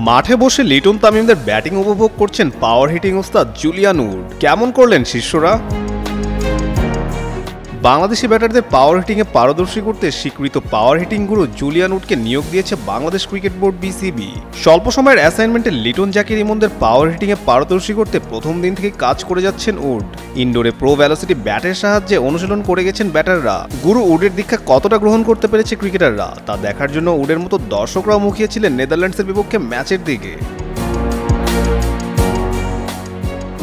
মাঠে বসে লিটন তামিমদের ব্যাটিং উপভোগ করছেন পাওয়ার হিটিং ওস্তাদ জুলিয়ান উড। কেমন করলেন শিষ্যরা? বাংলাদেশি ব্যাটারদের পাওয়ার হিটিংয়ে পারদর্শী করতে স্বীকৃত পাওয়ার হিটিং গুরু জুলিয়ান উডকে নিয়োগ দিয়েছে বাংলাদেশ ক্রিকেট বোর্ড বিসিবি। স্বল্প সময়ের অ্যাসাইনমেন্টে লিটন জাকির ইমনদের পাওয়ার হিটিংয়ে পারদর্শী করতে প্রথম দিন থেকে কাজ করে যাচ্ছেন উড। ইনডোরে প্রো ভেলোসিটি ব্যাটের সাহায্যে অনুশীলন করে গেছেন ব্যাটাররা। গুরু উডের দীক্ষা কতটা গ্রহণ করতে পেরেছে ক্রিকেটাররা তা দেখার জন্য উডের মতো দর্শকরাও মুখিয়েছিলেন নেদারল্যান্ডসের বিপক্ষে ম্যাচের দিকে।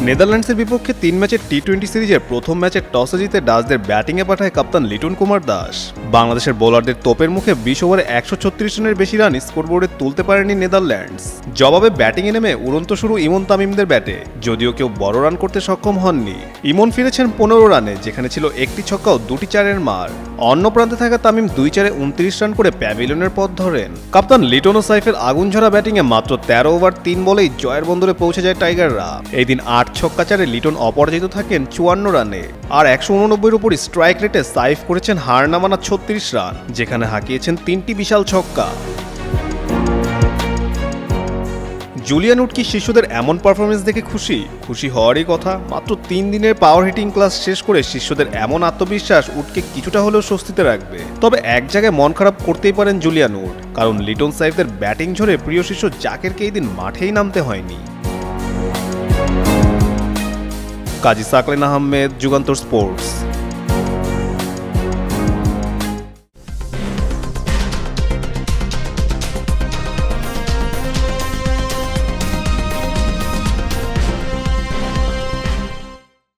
নেদারল্যান্ডসের বিপক্ষে 3 ম্যাচের টি-20 সিরিজের প্রথম ম্যাচে টসে জিতে ডাচদের ব্যাটিংয়ে পাঠায় কাপ্তান লিটন কুমার দাস। বাংলাদেশের বোলারদের তোপের মুখে 20 ওভারে 136 রানের বেশি রান স্কোরবোর্ডে তুলতে পারেনি নেদারল্যান্ডস। জবাবে ব্যাটিংয়ে নেমে উড়ন্ত শুরু ইমন তামিমদের ব্যাটে, যদিও কেউ বড় রান করতে সক্ষম হননি। ইমন ফিরেছেন 15 রানে, যেখানে ছিল একটি ছক্কা ও 2টি চারের মার। অন্য প্রান্তে থাকা তামিম 2 চারে 29 রান করে প্যাভিলিয়নের পথ ধরেন। কাপ্তান লিটন ও সাইফের আগুনঝরা ব্যাটিংয়ে মাত্র 13 ওভার 3 বলেই জয়ের বন্দরে পৌঁছে যায় টাইগাররা। এই দিন 8 ছক্কা চারে লিটন অপরাজিত থাকেন 54 রানে, আর 189-এর উপর স্ট্রাইক রেটে সাইফ করেছেন হার না মানা 36 রান, যেখানে হাঁকিয়েছেন 3টি বিশাল ছক্কা। জুলিয়ান উড কি শিষ্যদের এমন পারফরমেন্স দেখে খুশি হওয়ারই কথা। মাত্র 3 দিনের পাওয়ার হিটিং ক্লাস শেষ করে শিষ্যদের এমন আত্মবিশ্বাস উডকে কিছুটা হলেও স্বস্তিতে রাখবে। তবে এক জায়গায় মন খারাপ করতেই পারেন জুলিয়ান উড, কারণ লিটন সাইফদের ব্যাটিং ঝরে প্রিয় শিষ্য জাকিরকে এই দিন মাঠেই নামতে হয়নি। কাজী সাকলেন আহমেদ, যুগান্তর স্পোর্টস।